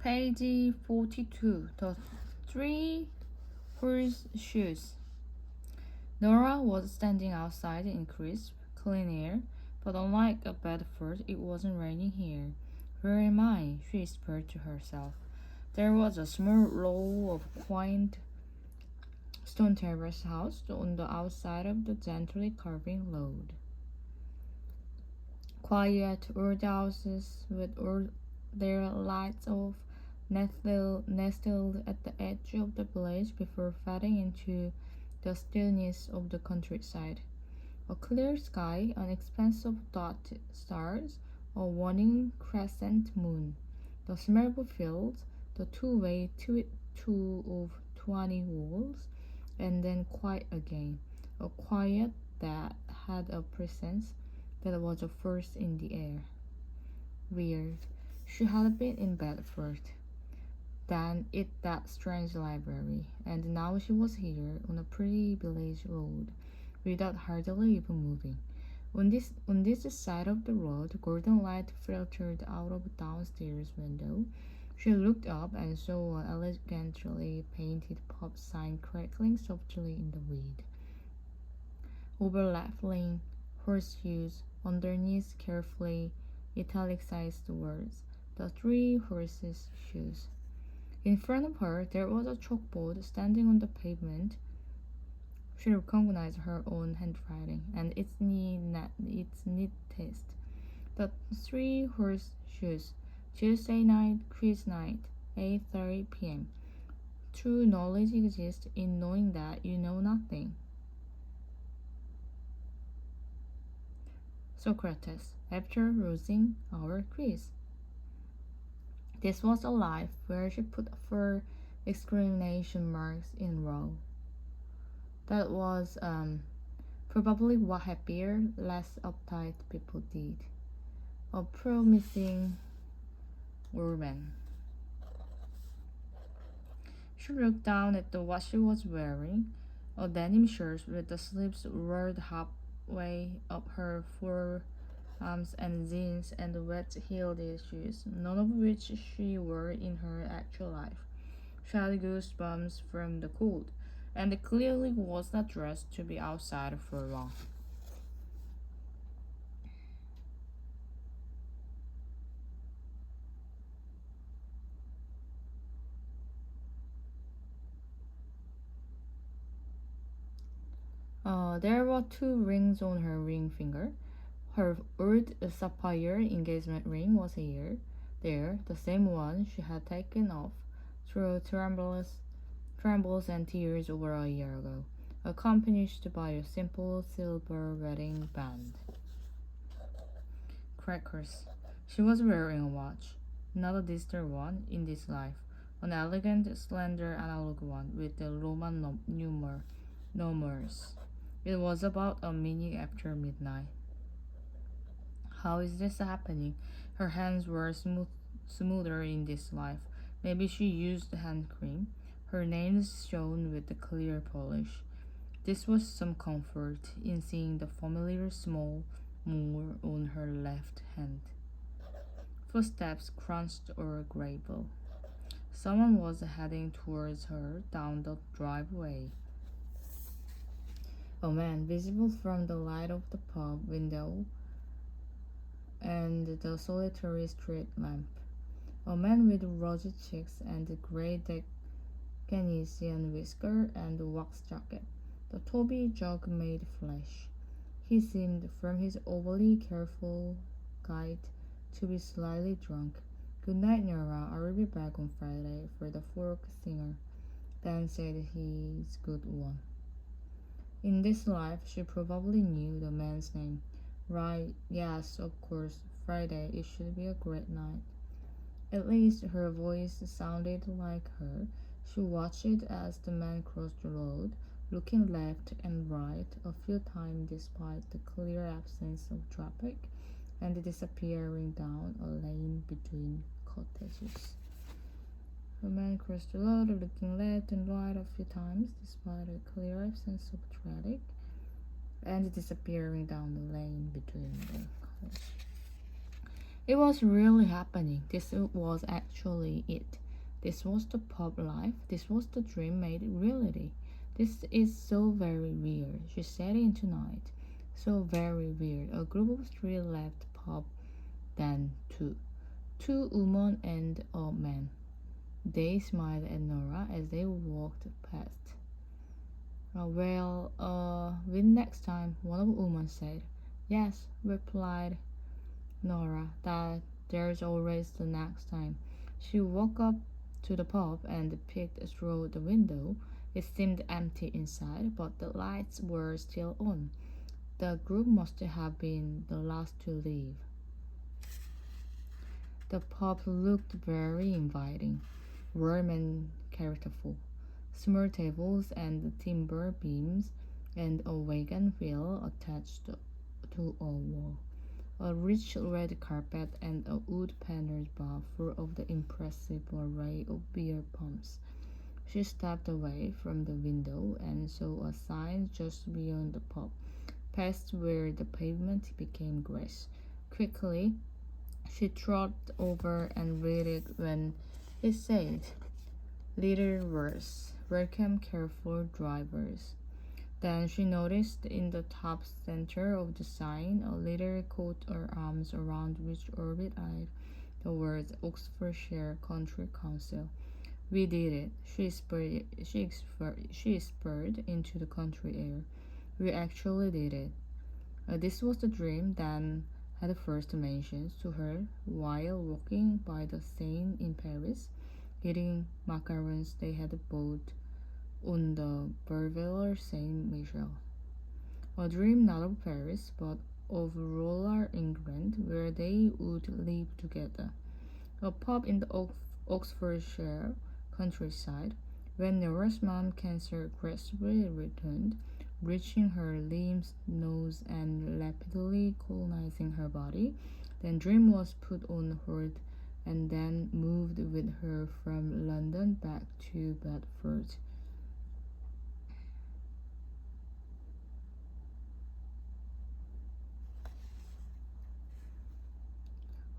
Page 42. The three horseshoes. Nora was standing outside in crisp, clean air, but unlike a Bedford, it wasn't raining here. Where am I? She whispered to herself. There was a small row of quaint stone terrace house on the outside of the gently curving road. Quiet old houses with all their lights off, nestled at the edge of the village before fading into the stillness of the countryside. A clear sky, an expanse of dotted stars, a waning crescent moon, the marble fields, the two-way two of 20 walls, and then quiet again, a quiet that had a presence that was a force in the air. Weird. She had been in Bedford, then at that strange library, and now she was here on a pretty village road, without hardly even moving. On this side of the road, golden light filtered out of a downstairs window. She looked up and saw an elegantly painted pub sign crackling softly in the wind. Overlapping horseshoes, underneath carefully italicized words, the three horses' shoes. In front of her there was a chalkboard standing on the pavement. She recognized her own handwriting and its neatest. The three horseshoes. Tuesday night, quiz night, 8:30 p.m. True knowledge exists in knowing that you know nothing. Socrates, after losing our quiz. This was a life where she put 4 exclamation marks in a row. That was probably what happier, less uptight people did. A promising woman. She looked down at what she was wearing, a denim shirt with the sleeves rolled halfway up her forearms and jeans and wet-heeled shoes, none of which she wore in her actual life. She had goosebumps from the cold, and clearly was not dressed to be outside for long. There were 2 rings on her ring finger. Her old sapphire engagement ring was here, there, the same one she had taken off through trembles and tears over a year ago, accompanied by a simple silver wedding band. Crackers. She was wearing a watch, not a digital one in this life, an elegant, slender analog one with the Roman numerals. It was about a minute after midnight. How is this happening? Her hands were smoother in this life. Maybe she used hand cream. Her nails shone with a clear polish. This was some comfort in seeing the familiar small moor on her left hand. Footsteps crunched or gravel. Someone was heading towards her down the driveway. A man visible from the light of the pub window and the solitary street lamp. A man with rosy cheeks and a grey Dickensian whisker and a wax jacket. The Toby jug made flesh. He seemed, from his overly careful guide, to be slightly drunk. Good night, Nora. I will be back on Friday for the folk singer. Dan said he's good one. In this life, she probably knew the man's name. Right, yes, of course, Friday, it should be a great night. At least her voice sounded like her. She watched as the man crossed the road, looking left and right a few times despite the clear absence of traffic, and disappearing down a lane between cottages. The man crossed the road, looking left and right a few times despite a clear absence of traffic, and disappearing down the lane between the cottages. It was really happening. This was actually it. This was the pub life. This was the dream made reality. This is so very weird, she said into night. So very weird. A group of three left the pub, then two. Two women and a man. They smiled at Nora as they walked past. With next time, one of the women said. Yes, replied Nora, that there's always the next time. She walked up to the pub and peeked through the window. It seemed empty inside, but the lights were still on. The group must have been the last to leave. The pub looked very inviting, warm and characterful. Small tables and timber beams, and a wagon wheel attached to a wall. A rich red carpet and a wood-paneled bar full of the impressive array of beer pumps. She stepped away from the window and saw a sign just beyond the pub, past where the pavement became grass. Quickly, she trotted over and read it when it said, little words, welcome careful drivers. Then she noticed in the top center of the sign a little coat or arms around which orbit-eyed the words Oxfordshire Country Council. We did it. She spurred into the country air. We actually did it. This was the dream Dan had first mentioned to her while walking by the Seine in Paris, eating macarons they had bought on the Boulevard Saint-Michel. A dream not of Paris, but of rural England, where they would live together. A pub in the Oxfordshire countryside. When Nora's mom cancer gradually returned, reaching her limbs, nose, and rapidly colonizing her body, then Dream was put on hold and then moved with her from London back to Bedford.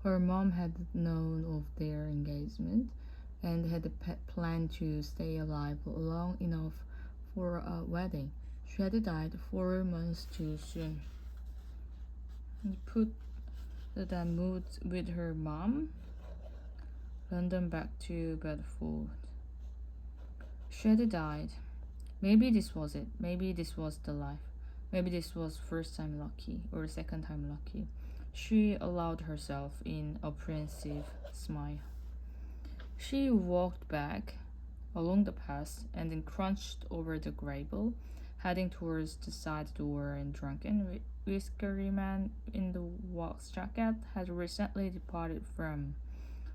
Her mom had known of their engagement and had planned to stay alive long enough for a wedding. She had died 4 months too soon. Then moved with her mom, London back to Bedford. She had died. Maybe this was it. Maybe this was the life. Maybe this was first time lucky or second time lucky. She allowed herself an apprehensive smile. She walked back along the path and then crunched over the gravel, heading towards the side door and drunken whiskery man in the wax jacket had recently departed from.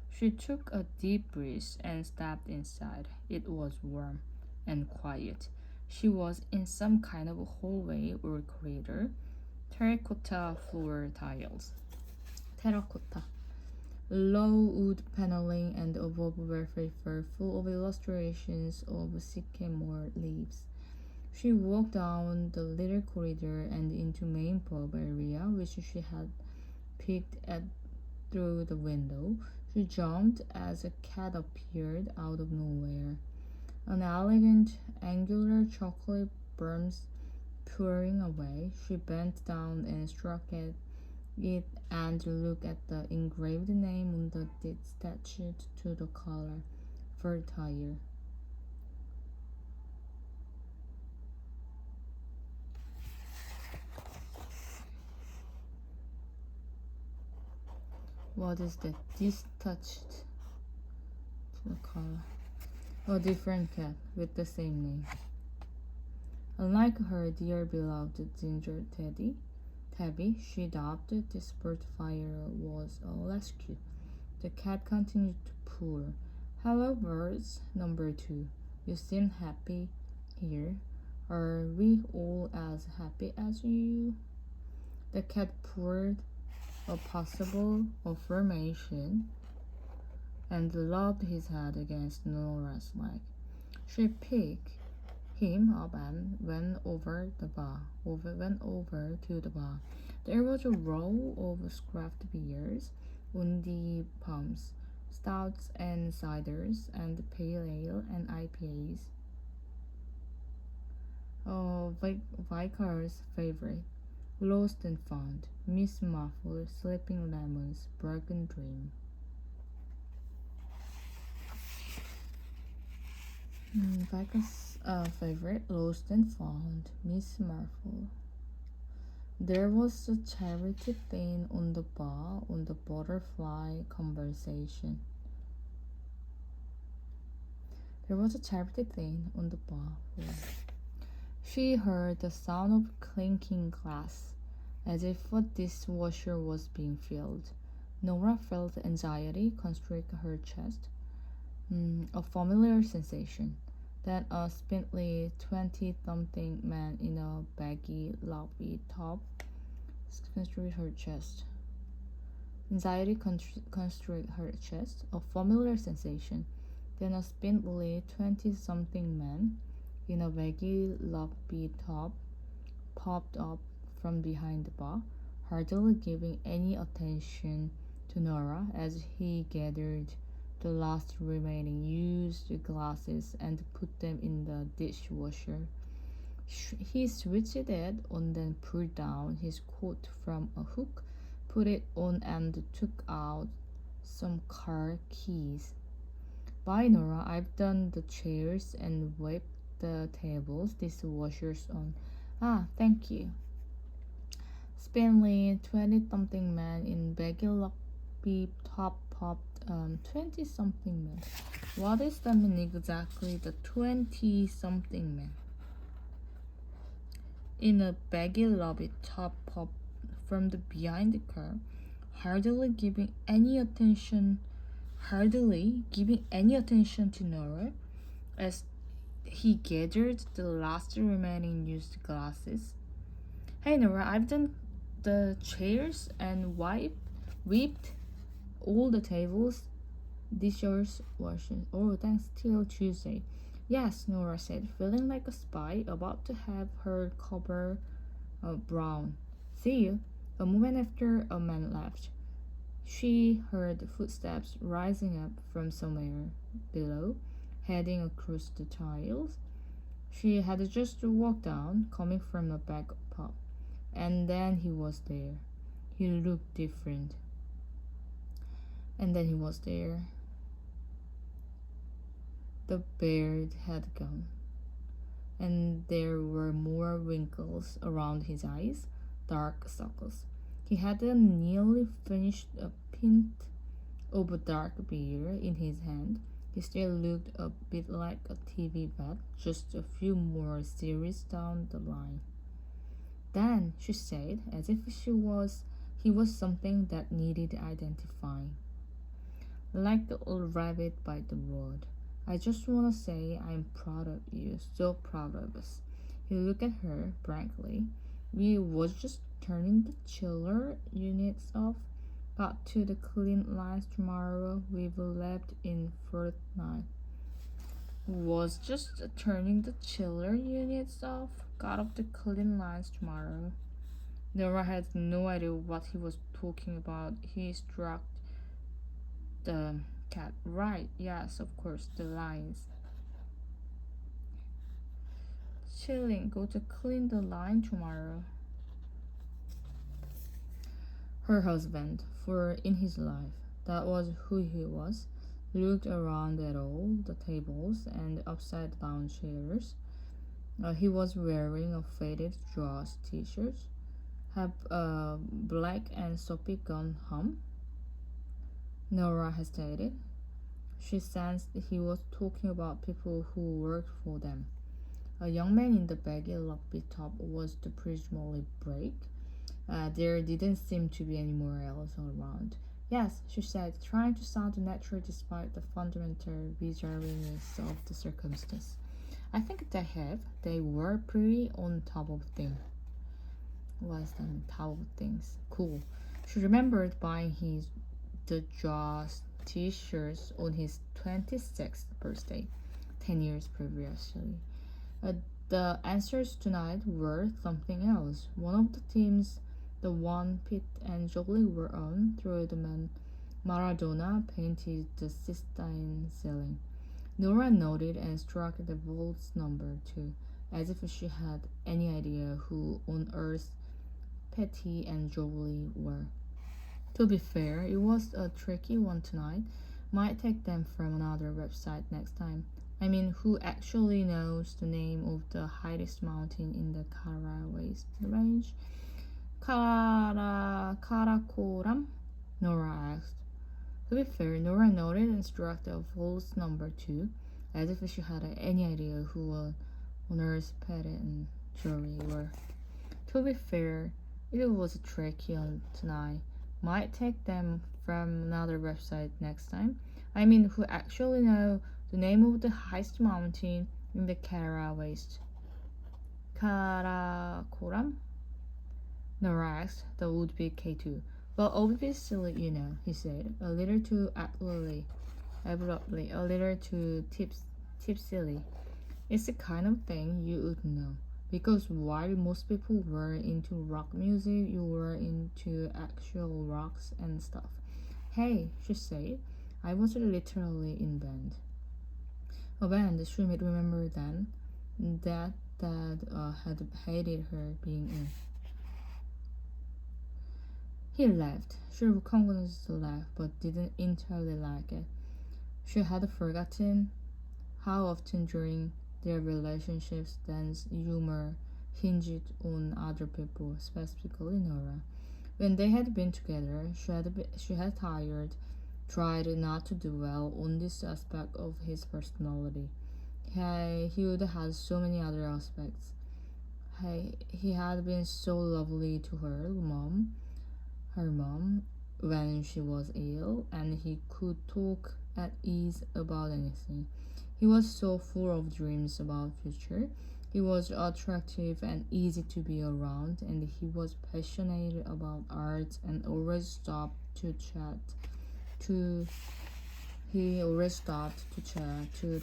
She took a deep breath and stepped inside. It was warm and quiet. She was in some kind of hallway or corridor. Terracotta floor tiles. Terracotta. Low wood paneling and above wallpaper full of illustrations of sycamore leaves. She walked down the little corridor and into main pub area, which she had peeked at through the window. She jumped as a cat appeared out of nowhere. An elegant, angular chocolate burns pouring away. She bent down and struck at it and looked at the engraved name on the deed attached to the collar. Vertire. What is that? Detached to the collar. A different cat with the same name. Unlike her dear beloved ginger Tabby, she doubted this fire was a rescue. The cat continued to purr. Hello, birds. Number 2. You seem happy here. Are we all as happy as you? The cat purred a possible affirmation and lobbed his head against Nora's leg. She picked him up and went over to the bar. There was a row of craft beers, on the pumps, stouts and ciders, and pale ale and IPAs. Vicar's favorite, Lost and Found, Miss Muffle, Sleeping Lemons, Broken Dream. Vicar's favorite, Lost and Found, Miss Muffle. There was a charity thing on the bar on the butterfly conversation. There was a charity thing on the bar. She heard the sound of clinking glass, as if a dishwasher was being filled. Nora felt anxiety constrict her chest, a familiar sensation. Then a spindly 20-something man in a baggy lobby top constricted her chest. Anxiety constricted her chest, a familiar sensation. Then a spindly 20-something man in a baggy lobby top popped up from behind the bar, hardly giving any attention to Nora as he gathered the last remaining used glasses and put them in the dishwasher. He switched it on, then pulled down his coat from a hook, put it on, and took out some car keys. Bye, Nora. I've done the chairs and wiped the tables, dishwashers on. Ah, thank you. Spindly 20-something man in baggy lobby top popped 20-something man. What is that mean exactly? The 20-something man in a baggy lobby top popped from the behind the car, hardly giving any attention to Nora as he gathered the last remaining used glasses. Hey Nora, I've done the chairs and whipped all the tables, dishes, washing. Oh, thanks till Tuesday. Yes, Nora said, feeling like a spy about to have her cover brown. See you. A moment after a man left, she heard footsteps rising up from somewhere below, heading across the tiles. She had just walked down, coming from a back pub, and then he was there. He looked different. And then he was there. The beard had gone, and there were more wrinkles around his eyes, dark circles. He had nearly finished a pint of a dark beer in his hand. He still looked a bit like a TV vet, just a few more series down the line. Then, she said, as if he was something that needed identifying. Like the old rabbit by the road. I just want to say I'm proud of you, so proud of us. He looked at her blankly. We was just turning the chiller units off. Got to the clean lines tomorrow. We've left in fortnight. Was just turning the chiller units off. Got off the clean lines tomorrow. Nora had no idea what he was talking about. He struck the cat. Right, yes, of course, the lines. Chilling, go to clean the line tomorrow. Her husband, for in his life, that was who he was, looked around at all the tables and upside down chairs. He was wearing a faded dress t-shirt, have a black and soapy gun hum. Nora hesitated. She sensed he was talking about people who worked for them. A young man in the baggy lobby top was the presumably break. There didn't seem to be anyone else around. Yes, she said, trying to sound natural despite the fundamental bizarreness of the circumstance. I think they were pretty on top of things. Was on top of things. Cool. She remembered buying the Jaws t-shirts on his 26th birthday, 10 years previously. The answers tonight were something else. One of the teams, the one Pete and Jolie were on, threw the man Maradona painted the Sistine ceiling. Nora nodded and struck the waltz number two, as if she had any idea who on earth Petty and Jolie were. To be fair, it was a tricky one tonight. Might take them from another website next time. I mean, who actually knows the name of the highest mountain in the Kara Waste range? Karakoram? Nora asked. To be fair, Nora nodded and struck the waltz number two, as if she had any idea who on earth Petty and Jolie were. To be fair, it was tricky on tonight. Might take them from another website next time. I mean, who actually know the name of the highest mountain in the Kara Waste? Karakoram? Nora asked the would-be K2. Well, obviously you know, he said, a little too abruptly, a little too tipsily. It's the kind of thing you would know. Because while most people were into rock music, you were into actual rocks and stuff. Hey, she said, I was literally in band. A band she might remember then that Dad had hated her being in. He laughed. She recognized the laugh but didn't entirely like it. She had forgotten how often during their relationships Dan's humor hinged on other people, specifically Nora. When they had been together, she had tried not to dwell on this aspect of his personality. He would have so many other aspects. He had been so lovely to her mom, when she was ill, and he could talk at ease about anything. He was so full of dreams about future. He was attractive and easy to be around, and he was passionate about art and always stopped to chat to the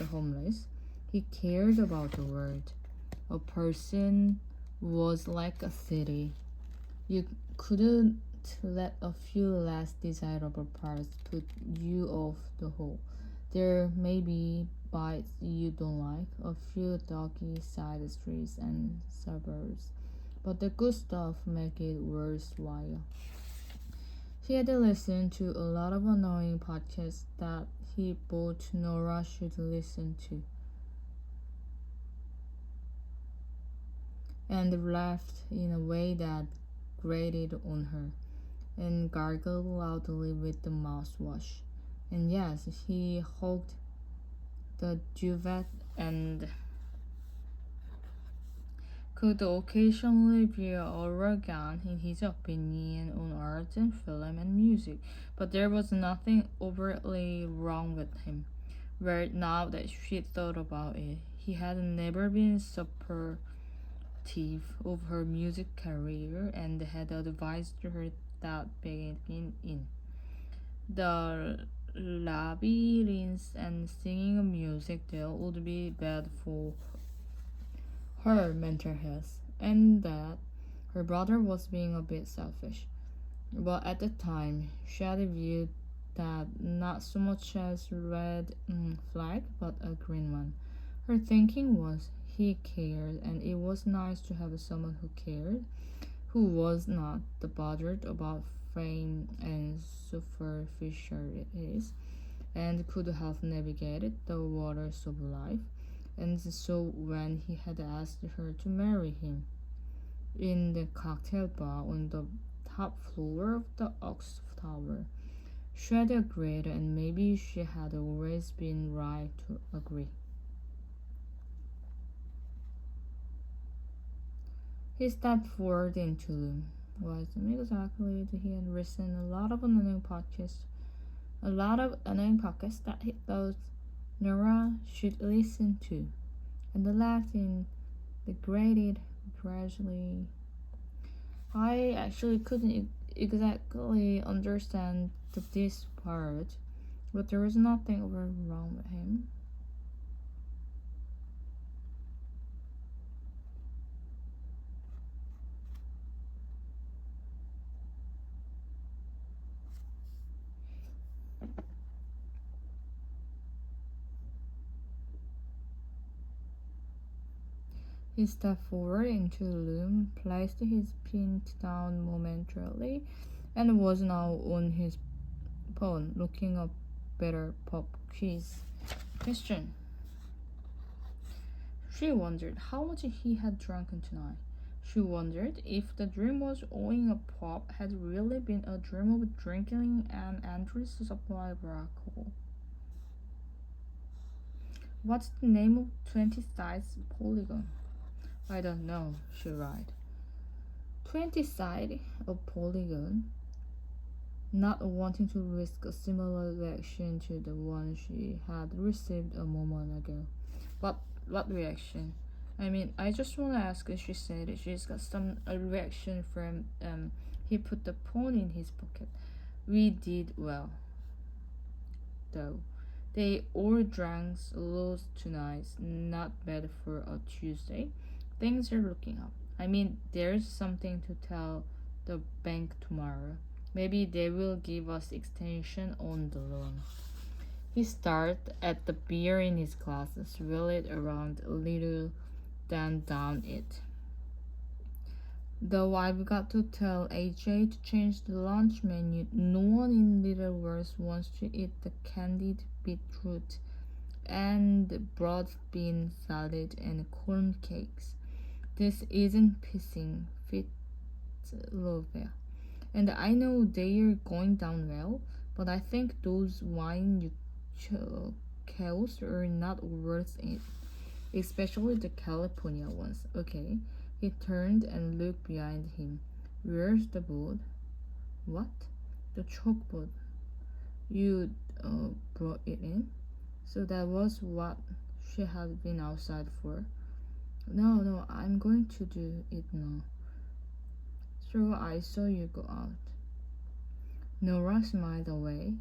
homeless. He cared about the world. A person was like a city. You couldn't let a few less desirable parts put you off the whole. There may be bites you don't like, a few doggy side streets and suburbs, but the good stuff make it worthwhile. He had listened to a lot of annoying podcasts that he thought Nora should listen to, and laughed in a way that grated on her, and gargled loudly with the mouthwash. And yes, he hogged the duvet and could occasionally be arrogant in his opinion on art and film and music, but there was nothing overtly wrong with him. Well, now that she thought about it, he had never been supportive of her music career and had advised her that being in the labyrinths and singing a music there would be bad for her mental health, and that her brother was being a bit selfish. But at the time, she had viewed that not so much as red flag, but a green one. Her thinking was he cared, and it was nice to have someone who cared, who was not bothered about fame and superficialities, and could have navigated the waters of life. And so when he had asked her to marry him in the cocktail bar on the top floor of the Ox Tower, she had agreed, and maybe she had always been right to agree. He stepped forward into the room. Wasn't exactly that he had written a lot of annoying podcasts that he thought Nora should listen to, and the laughing degraded gradually. I actually couldn't exactly understand this part, but there was nothing wrong with him. He stepped forward into the room, placed his pin down momentarily, and was now on his phone looking up better pop quiz. Question. She wondered how much he had drunken tonight. She wondered if the dream was owing a pop had really been a dream of drinking an endless supply of alcohol. What's the name of 20 sides polygon? I don't know, she lied. 20 side of polygon, not wanting to risk a similar reaction to the one she had received a moment ago. What reaction? I mean, I just want to ask if she said she's got some a reaction from he put the phone in his pocket. We did well, though. They all drank loads tonight. Not bad for a Tuesday. Things are looking up. I mean, there's something to tell the bank tomorrow. Maybe they will give us extension on the loan. He stared at the beer in his glass, swirled it around a little, then down it. Though I've got to tell AJ to change the lunch menu, no one in Littleworth wants to eat the candied beetroot and broad bean salad and corn cakes. This isn't pissing fit Lovell. And I know they're going down well, but I think those wine cows are not worth it, especially the California ones. Okay, he turned and looked behind him. Where's the boat? What? The chalkboard. You brought it in? So that was what she had been outside for. No, I'm going to do it now. So I saw you go out. Nora smiled away.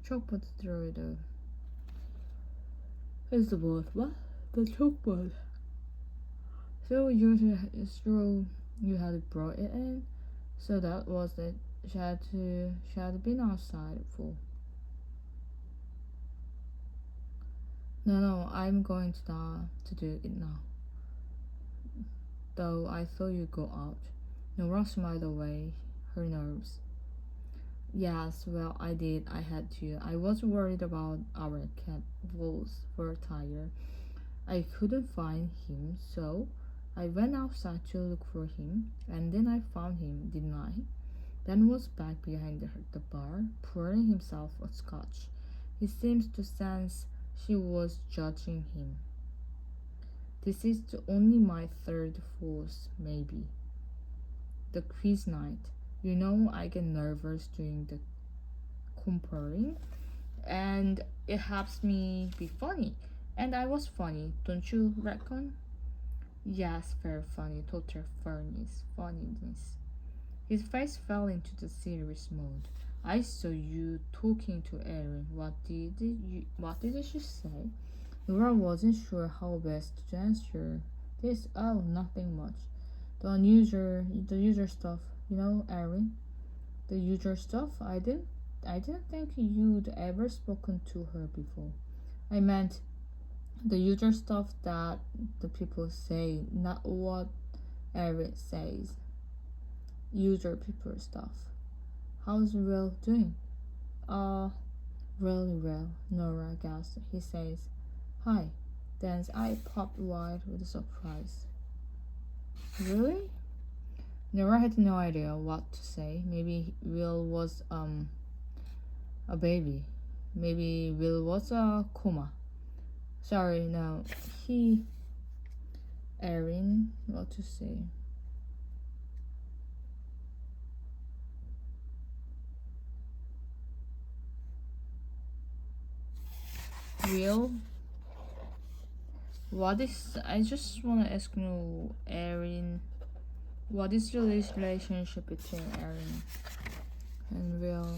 Chalkboard through the. It's the board. What? The chalkboard. So you had brought it in. So that was it. She had been outside for. No, I'm going to do it now. Though I thought you'd go out. Nora smiled away her nerves. Yes, well, I did. I had to. I was worried about our cat Wolves for a tire. I couldn't find him, so I went outside to look for him, and then I found him, didn't I? Ben was back behind the bar, pouring himself a scotch. He seemed to sense she was judging him. This is only my third fourth, maybe. The quiz night. You know, I get nervous doing the comparing, and it helps me be funny. And I was funny, don't you reckon? Yes, very funny, total funniness. His face fell into the serious mode. I saw you talking to Erin. What did she say? Nora wasn't sure how best to answer this. Oh, nothing much. The usual stuff. You know, Erin. The usual stuff. I didn't think you'd ever spoken to her before. I meant the usual stuff that the people say, not what Erin says. Usual people stuff. How's Will doing? Really well, Nora gasped. He says, hi. Dan's eye popped wide with surprise. Really? Nora had no idea what to say. Maybe Will was a baby. Maybe Will was a coma. Sorry, no. Erin, what to say? Will? I just want to ask you, Erin, what is the relationship between Erin and Will?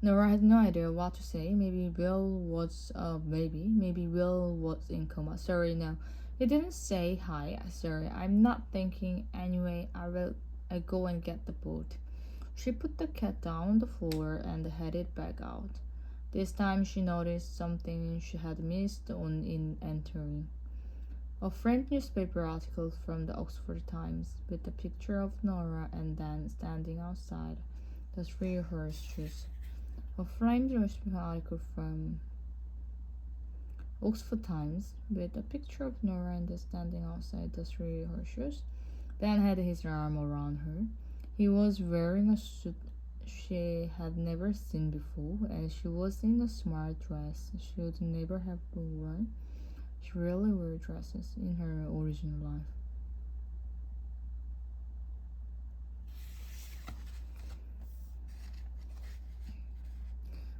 Nora had no idea what to say. Maybe Will was maybe Will was in coma. Sorry, no. He didn't say hi. Sorry, I'm not thinking. Anyway, I go and get the boat. She put the cat down on the floor and headed back out. This time she noticed something she had missed on in entering. A framed newspaper article from the Oxford Times with a picture of Nora and Dan standing outside the three horseshoes. A framed newspaper article from Oxford Times with a picture of Nora and Dan standing outside the three horseshoes. Dan had his arm around her. He was wearing a suit she had never seen before, and she was in a smart dress she would never have worn. She rarely wore dresses in her original life.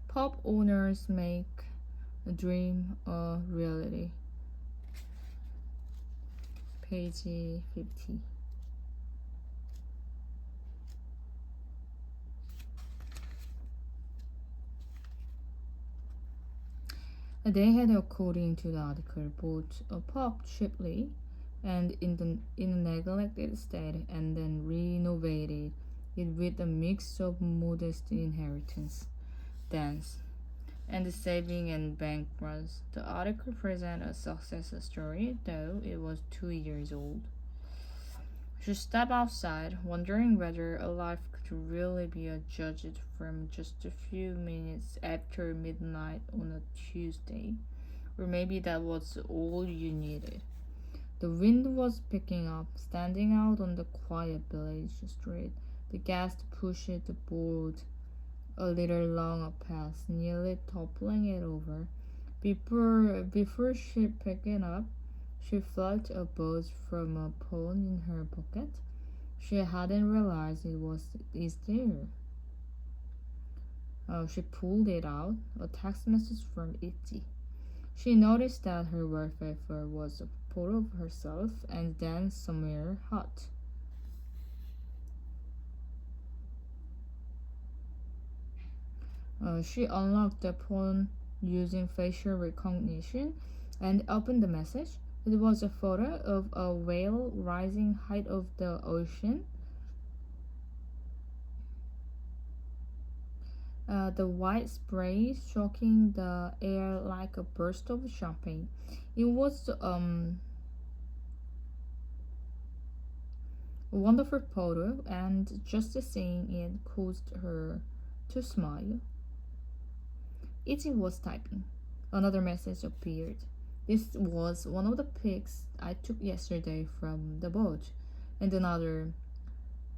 Pub owners make a dream a reality. Page 50. They had, according to the article, bought a pub cheaply and in a neglected state, and then renovated it with a mix of modest inheritance, dance, and saving and bank runs. The article presents a success story, though it was 2 years old. She stepped outside, wondering whether a life could really be judged from just a few minutes after midnight on a Tuesday, or maybe that was all you needed. The wind was picking up. Standing out on the quiet village street, the guest pushed the board a little along a path, nearly toppling it over. Before she picked it up, she felt a buzz from a phone in her pocket. She hadn't realized it was there. She pulled it out, a text message from Itzy. She noticed that her wallpaper was a photo of herself and then somewhere hot. She unlocked the phone using facial recognition and opened the message. It was a photo of a whale rising height of the ocean. The white spray stroking the air like a burst of champagne. It was a wonderful photo, and just seeing it caused her to smile. Itzy was typing. Another message appeared. This was one of the pics I took yesterday from the boat, and another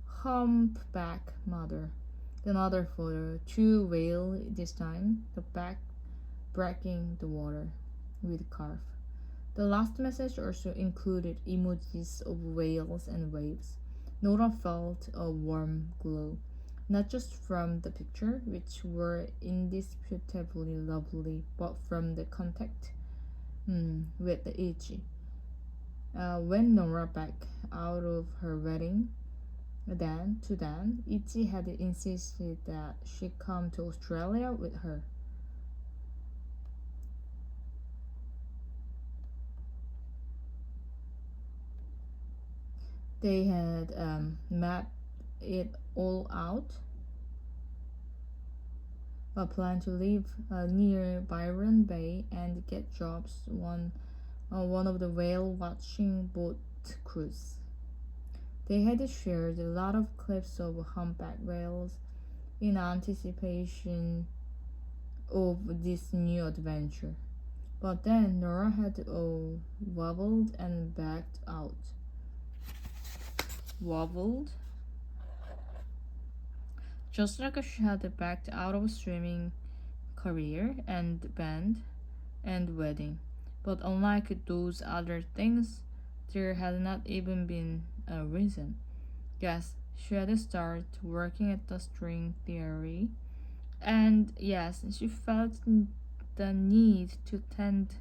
humpback mother. Another photo, two whale this time, the back breaking the water with carp. The last message also included emojis of whales and waves. Nora felt a warm glow, not just from the picture, which were indisputably lovely, but from the contact with the Itchy. When Nora back out of her wedding, Dan, Itchy had insisted that she come to Australia with her. They had mapped it all out. A plan to live near Byron Bay and get jobs on one of the whale watching boat crews. They had shared a lot of clips of humpback whales in anticipation of this new adventure. But then Nora had wobbled and backed out. Wobbled? Just like she had backed out of a swimming career and band and wedding. But unlike those other things, there had not even been a reason. Yes, she had started working at the string theory, and yes, she felt the need to tend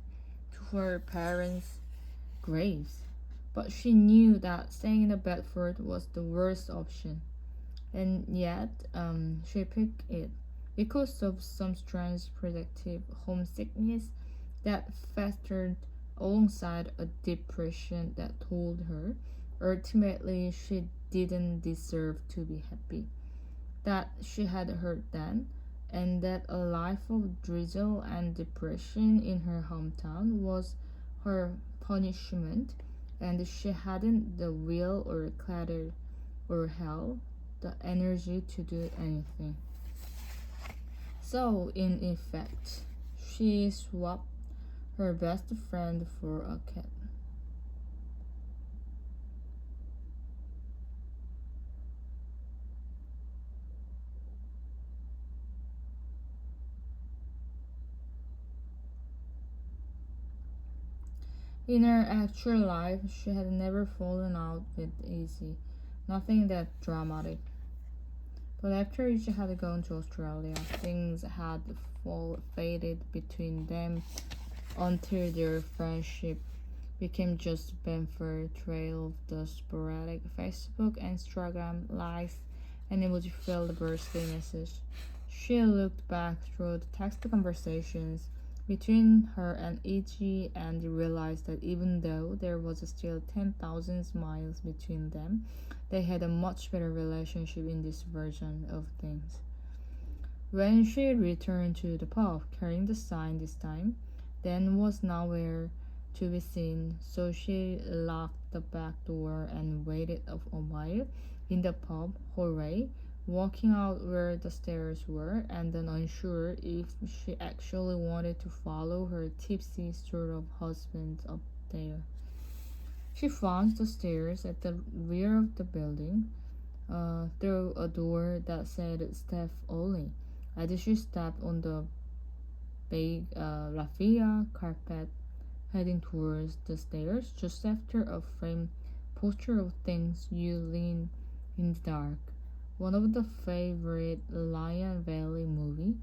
to her parents' graves. But she knew that staying in Bedford was the worst option, and yet she picked it because of some strange predictive homesickness that festered alongside a depression that told her ultimately she didn't deserve to be happy, that she had hurt then, and that a life of drizzle and depression in her hometown was her punishment, and she hadn't the will or clatter or hell the energy to do anything. So, in effect, she swapped her best friend for a cat. In her actual life, she had never fallen out with Izzy, nothing that dramatic. But after she had gone to Australia, things had faded between them until their friendship became just Benford trail of the sporadic Facebook and Instagram likes and emoji-filled birthday message. She looked back through the text conversations between her and Ichi and realized that even though there was still 10,000 miles between them, they had a much better relationship in this version of things. When she returned to the pub, carrying the sign this time, Dan was nowhere to be seen, so she locked the back door and waited a while in the pub hallway, walking out where the stairs were, and then unsure if she actually wanted to follow her tipsy sort of husband up there. She found the stairs at the rear of the building, through a door that said staff only. As she stepped on the big raffia carpet heading towards the stairs, just after a framed poster of things you lean in the dark, one of the favorite Lion Valley movie,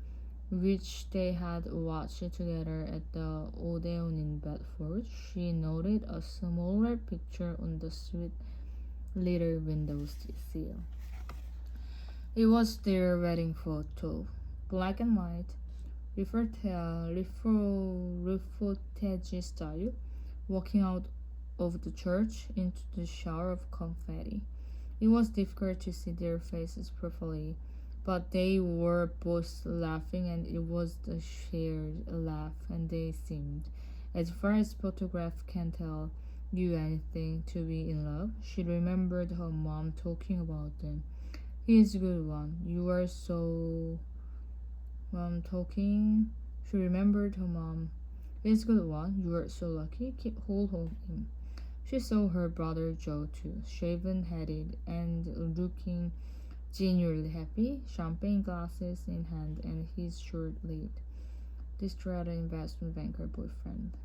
which they had watched together at the Odeon in Bedford. She noted a smaller picture on the sweet little window sill. It was their wedding photo, black and white, reportage style, walking out of the church into the shower of confetti. It was difficult to see their faces properly, but they were both laughing, and it was a shared laugh, and they seemed, as far as photograph can tell you anything, to be in love. She remembered her mom talking about them. He's a good one. You are so Mom talking. She remembered her mom. He's a good one. You are so lucky. Keep hold of him. She saw her brother Joe too, shaven-headed and looking genuinely happy, champagne glasses in hand, and his short-lived, distraught investment banker boyfriend.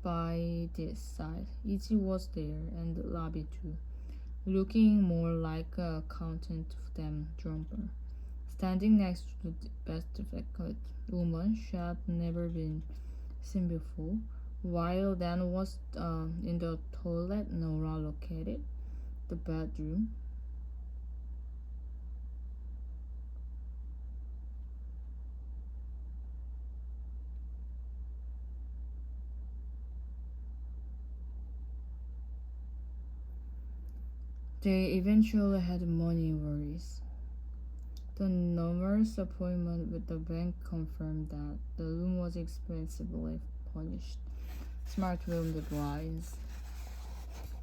By this side, Izzy was there, and Lobby too, looking more like a accountant than jumper, standing next to the best faculty woman she had never been seen before. While Dan was in the toilet, Nora located the bedroom. They eventually had money worries. The nurse appointment with the bank confirmed that the room was expensively furnished. Smart room, the blinds,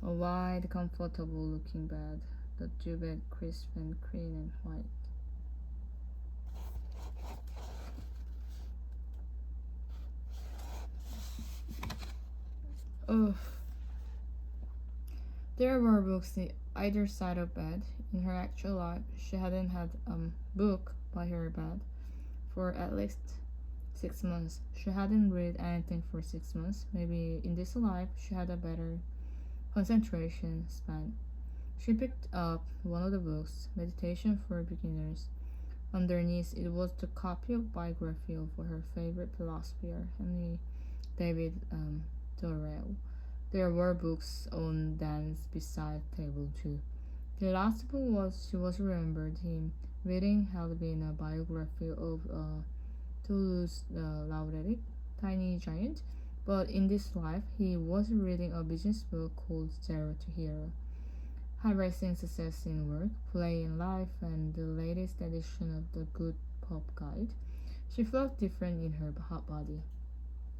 a wide, comfortable-looking bed, the duvet crisp and clean and white. Ugh. There were books on either side of bed. In her actual life, she hadn't had a book by her bed for at least 6 months. She hadn't read anything for 6 months. Maybe in this life she had a better concentration span. She picked up one of the books, Meditation for Beginners. Underneath it was the copy of biography of her favorite philosopher, Henry David Thoreau. There were books on Dan's beside table too. The last book she was remembered him reading had been a biography of Toulouse-Lautrec, Tiny Giant, but in this life he was reading a business book called Zero to Hero, High-Rising Success in Work, Play in Life, and the latest edition of the Good Pop Guide. She felt different in her hot body.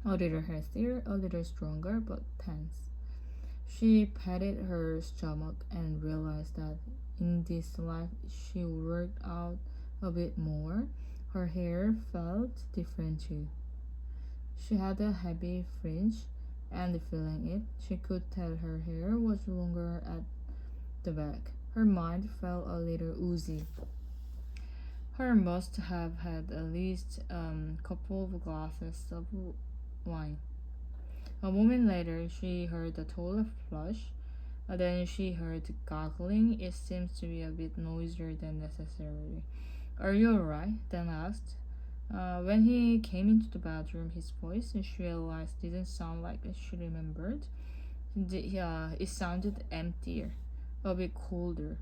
A little healthier, a little stronger, but tense. She patted her stomach and realized that in this life she worked out a bit more. Her hair felt different too. She had a heavy fringe, and feeling it, she could tell her hair was longer at the back. Her mind felt a little woozy. Her must have had at least couple of glasses of wine. A moment later, she heard a total flush. Then she heard gargling. It seems to be a bit noisier than necessary. Are you alright? Dan asked. When he came into the bedroom, his voice, she realized, didn't sound like she remembered. It sounded emptier, a bit colder.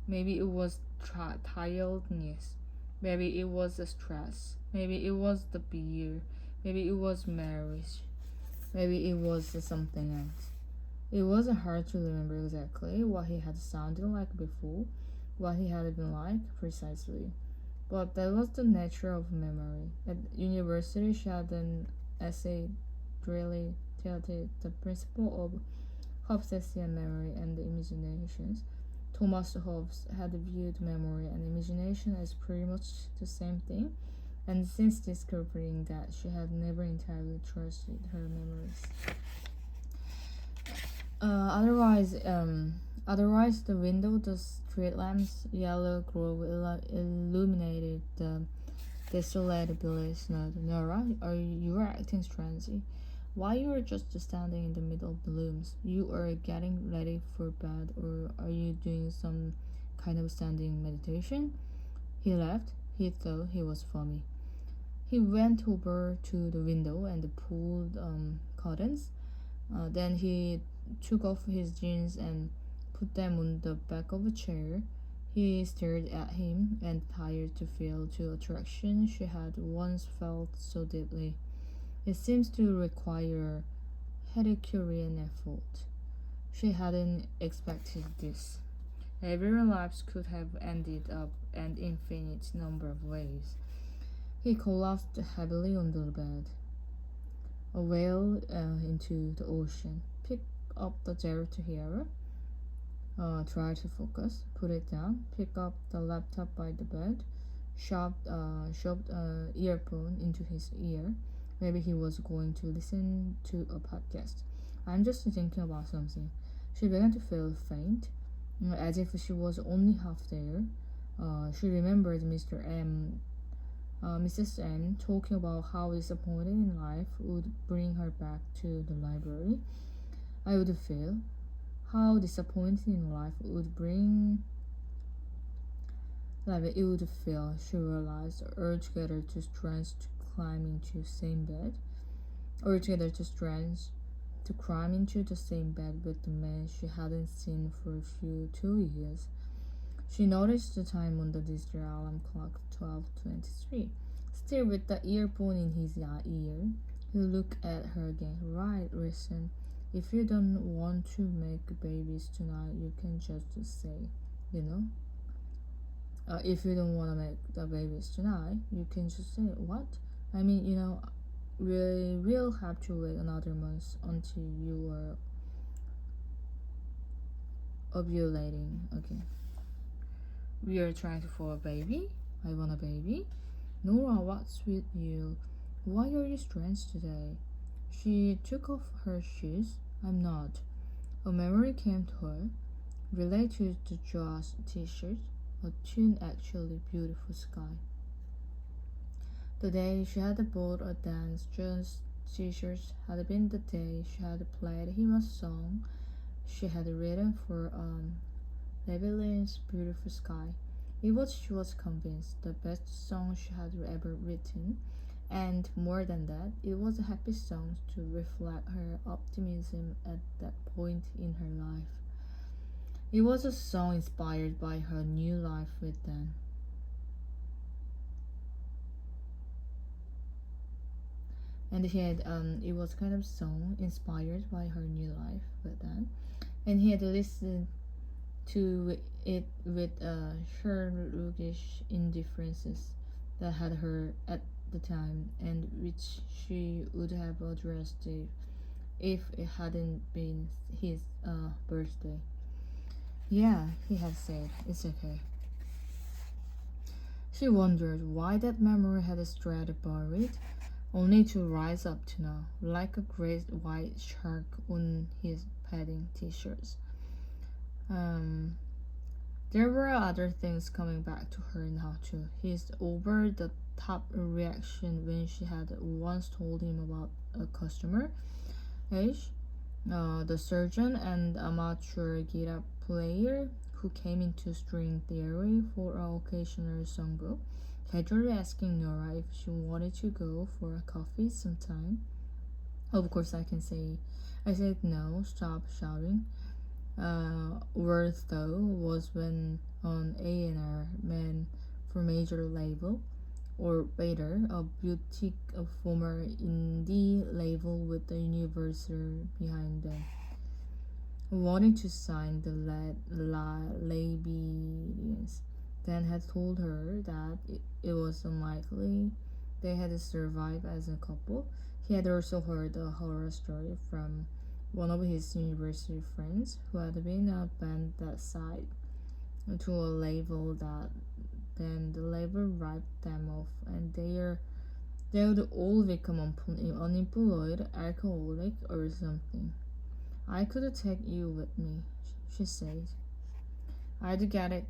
Maybe it was tiredness. Maybe it was the stress. Maybe it was the beer. Maybe it was marriage. Maybe it was something else. It wasn't hard to remember exactly what he had sounded like before, what he had been like precisely. But that was the nature of memory. At university, she had an essay really tilted the principle of Hobbes' memory and the imaginations. Thomas Hobbes had viewed memory and imagination as pretty much the same thing, and since discovering that, she had never entirely trusted her memories. Uh, otherwise, um, Otherwise, the window, the street lamps, yellow glow illuminated the desolate village. Nora, you are acting strangely. Why you are just standing in the middle of the looms? You are getting ready for bed, or are you doing some kind of standing meditation? He laughed. He thought he was funny. He went over to the window and pulled curtains. Then he took off his jeans and put them on the back of a chair. He stared at him and tried to feel the attraction she had once felt so deeply. It seems to require Herculean effort. She hadn't expected this. Every life could have ended up an infinite number of ways. He collapsed heavily on the bed. A whale into the ocean. Pick up the derriere. Try to focus. Put it down. Pick up the laptop by the bed. Shoved an earphone into his ear. Maybe he was going to listen to a podcast. I'm just thinking about something. She began to feel faint, as if she was only half there. She remembered Mrs. M talking about how disappointed in life would bring her back to the library. I would feel how disappointed in life would bring like it would feel. She realized the urge gathered to strength to climb into the same bed. Urge gathered to strength to climb into the same bed with the man she hadn't seen for 2 years. She noticed the time on the digital alarm clock, 12:23. Still with the earphone in his ear, he looked at her again. Right, listen. If you don't want to make babies tonight, you can just say, you know. If you don't want to make the babies tonight, you can just say what? I mean, we will have to wait another month until you are ovulating. Okay. We are trying to for a baby. I want a baby. Nora, what's with you? Why are you strange today? She took off her shoes. I'm not. A memory came to her, related to Josh's t-shirt, a tune actually beautiful sky. The day she had bought a dance John's t-shirt had been the day she had played him a song she had written for Levelyn's Beautiful Sky. It was, she was convinced, the best song she had ever written, and more than that, it was a happy song to reflect her optimism at that point in her life. It was a song inspired by her new life with Dan. And it was kind of song inspired by her new life with Dan, and he had listened to it with Sherlockish indifferences that had her at the the time, and which she would have addressed if it hadn't been his birthday. Yeah, he had said, it's okay. She wondered why that memory had stayed buried, only to rise up to now, like a great white shark on his padding t-shirts. Um, there were other things coming back to her now too. His over-the-top reaction when she had once told him about a customer, H, the surgeon and amateur guitar player who came into string theory for an occasional songbook, casually asking Nora if she wanted to go for a coffee sometime. Of course, I said no, stop shouting. Worse though was when an A&R man for major label, or rather a boutique of former indie label with the universal behind them, wanting to sign the Labians. Dan had told her that it was unlikely they had survived as a couple. He had also heard a horror story from one of his university friends who had been a band that signed to a label that then the label ripped them off, and they would all become unemployed, alcoholic, or something. I could take you with me, she said. I'd get it.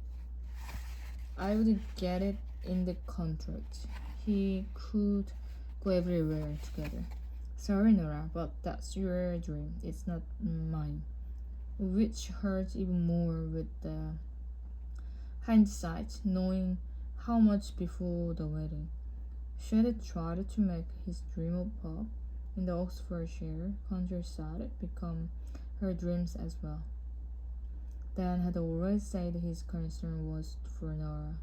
I would get it in the contract. He could go everywhere together. Sorry, Nora, but that's your dream. It's not mine. Which hurts even more with the hindsight, knowing how much before the wedding she had tried to make his dream of pop in the Oxfordshire countryside become her dreams as well. Dan had always said his concern was for Nora.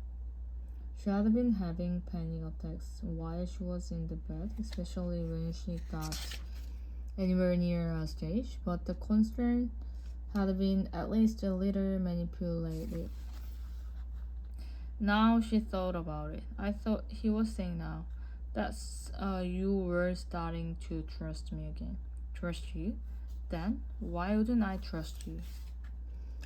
She had been having panic attacks while she was in the bed, especially when she got anywhere near a stage, but the concern had been at least a little manipulated. Now she thought about it. I thought he was saying now. That's you were starting to trust me again. Trust you? Then why wouldn't I trust you?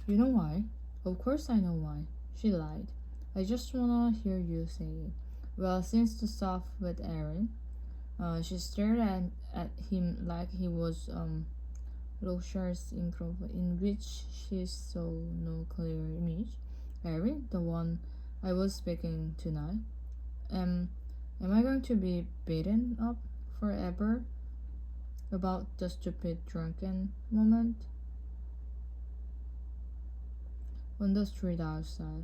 You know why? Of course I know why. She lied. I just wanna hear you say it. Well, since the stuff with Aaron, she stared at him like he was Rochar's improv, in which she saw no clear image. Aaron, the one I was speaking tonight. Am I going to be beaten up forever about the stupid drunken moment on the street outside?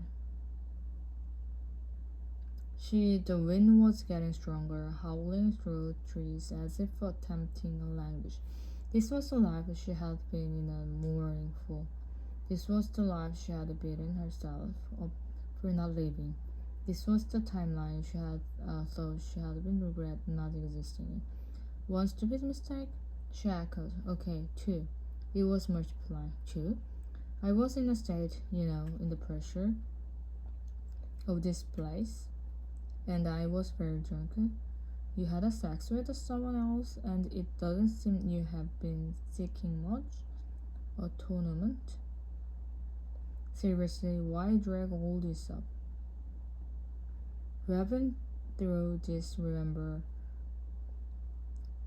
The wind was getting stronger, howling through trees as if attempting a language. This was the life she had been in a mourning for. This was the life she had beaten herself up for not living. This was the timeline she had thought she had been regret not existing in. One stupid mistake? She echoed. Okay, two. It was multiplying. Two? I was in a state, in the pressure of this place, and I was very drunk. You had a sex with someone else, and it doesn't seem you have been seeking much. A tournament? Seriously, why drag all this up? We haven't through this, remember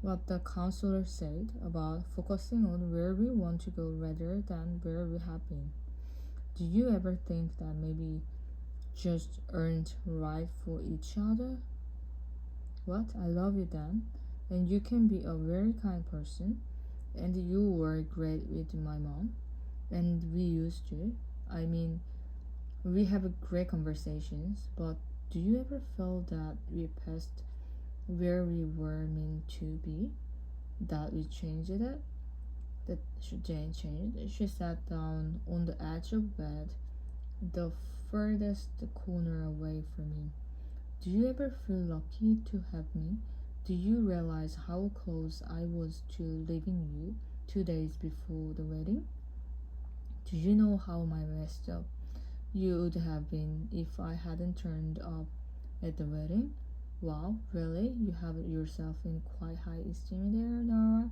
what the counselor said about focusing on where we want to go rather than where we have been. Do you ever think that maybe just aren't right for each other? What? I love you, Dan, and you can be a very kind person, and you were great with my mom, and we used to. I mean, we have great conversations, but do you ever feel that we passed where we were meant to be? That we changed it? That Jane changed? She sat down on the edge of bed, the furthest corner away from him. Do you ever feel lucky to have me? Do you realize how close I was to leaving you 2 days before the wedding? Do you know how messed up you would have been if I hadn't turned up at the wedding? Wow, really? You have yourself in quite high esteem there, Nora?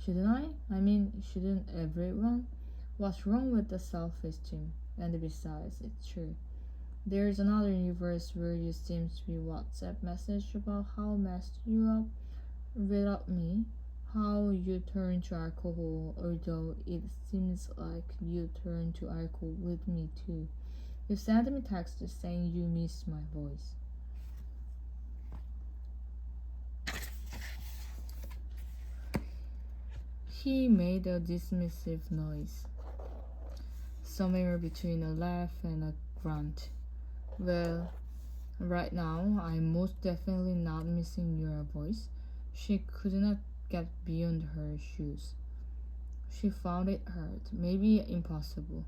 Shouldn't I? I mean, shouldn't everyone? What's wrong with the self-esteem? And besides, it's true. There's another universe where you seem to be WhatsApp message about how messed you up without me, how you turn to alcohol, although it seems like you turn to alcohol with me too. You sent me text saying you miss my voice. He made a dismissive noise, somewhere between a laugh and a grunt. Well, right now, I'm most definitely not missing your voice. She could not get beyond her shoes. She found it hard, maybe impossible,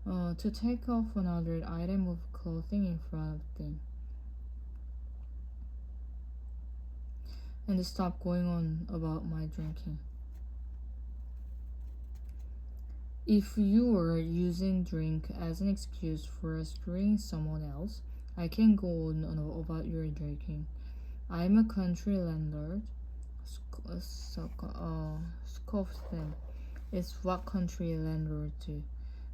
to take off another item of clothing in front of them and stop going on about my drinking. If you were using drink as an excuse for screwing someone else, I can go on about your drinking. I'm a country landlord, scoffed them. It's what country landlords do.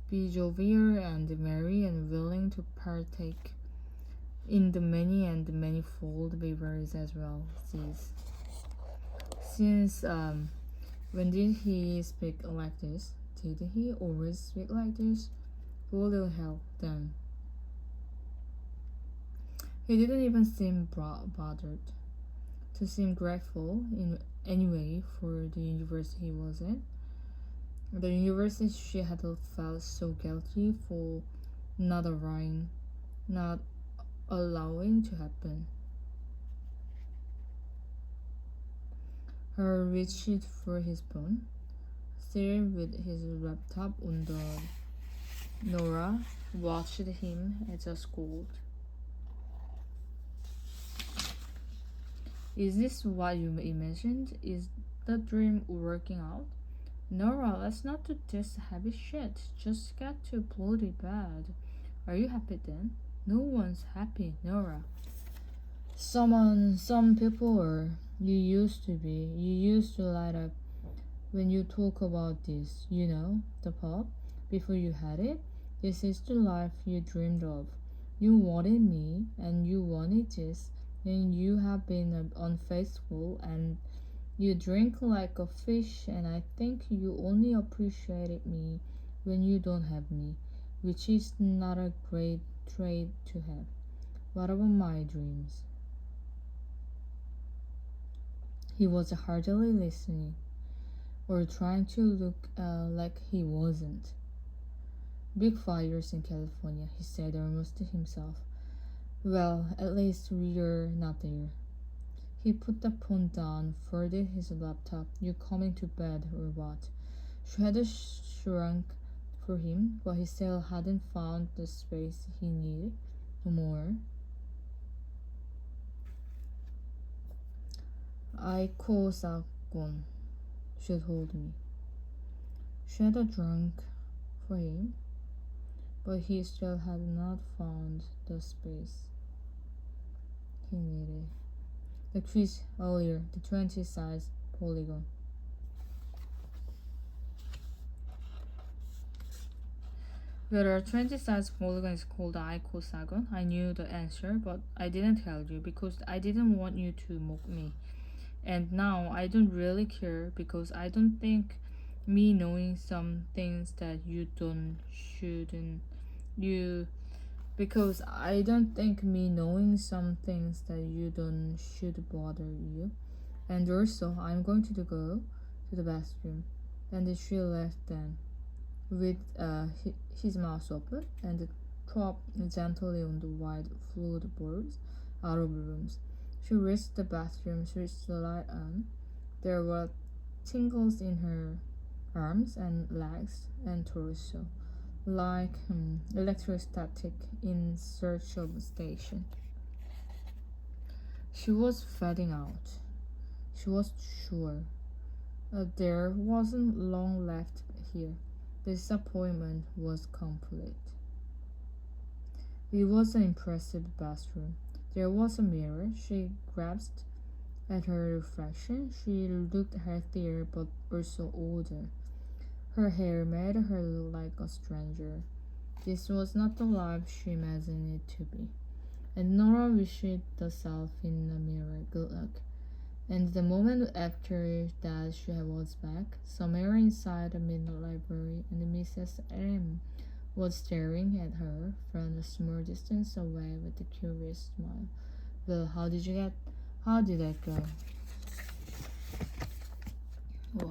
Be jovial and merry and willing to partake in the many and manifold beverages as well. Since when did he speak like this? Did he always speak like this? Little help then. He didn't even seem bothered. To seem grateful in any way for the university he was in. The university she had felt so guilty for not allowing to happen. Her reached for his phone, stared with his laptop on the Nora watched him as a scold. Is this what you imagined? Is the dream working out? Nora, let's not do this heavy shit. Just get to bloody bed. Are you happy then? No one's happy, Nora. Some people are. You used to be. You used to light up when you talk about this. You know, the pub, before you had it. This is the life you dreamed of. You wanted me, and you wanted this, and you have been unfaithful, and you drink like a fish, and I think you only appreciated me when you don't have me, which is not a great trait to have. What about my dreams? He was hardly listening, or trying to look like he wasn't. Big fires in California, he said almost to himself. Well, at least we're not there. He put the phone down, folded his laptop. You coming to bed or what? She had shrunk for him, but he still hadn't found the space he needed. No more. 아이코 사건, she told me. She had drunk for him, but he still had not found the space he needed. The quiz earlier, the 20 size polygon. Whether a 20 size polygon is called icosagon, I knew the answer, but I didn't tell you because I didn't want you to mock me. And now I don't really care because I don't think me knowing some things that you don't shouldn't you because I don't think me knowing some things that you don't should bother you. And also I'm going to go to the bathroom. And she left then with his mouth open and dropped gently on the white floorboards out of the rooms. She reached the bathroom, switched the light on. There were tingles in her arms and legs and torso, like electrostatic in search of a station. She was fading out. She was sure. There wasn't long left here. The disappointment was complete. It was an impressive bathroom. There was a mirror. She grasped at her reflection. She looked healthier but also older. Her hair made her look like a stranger. This was not the life she imagined it to be. And Nora wished the self in the mirror good luck. And the moment after that she was back, somewhere inside the midnight library, and Mrs. M was staring at her from a small distance away with a curious smile. Well, how did that go?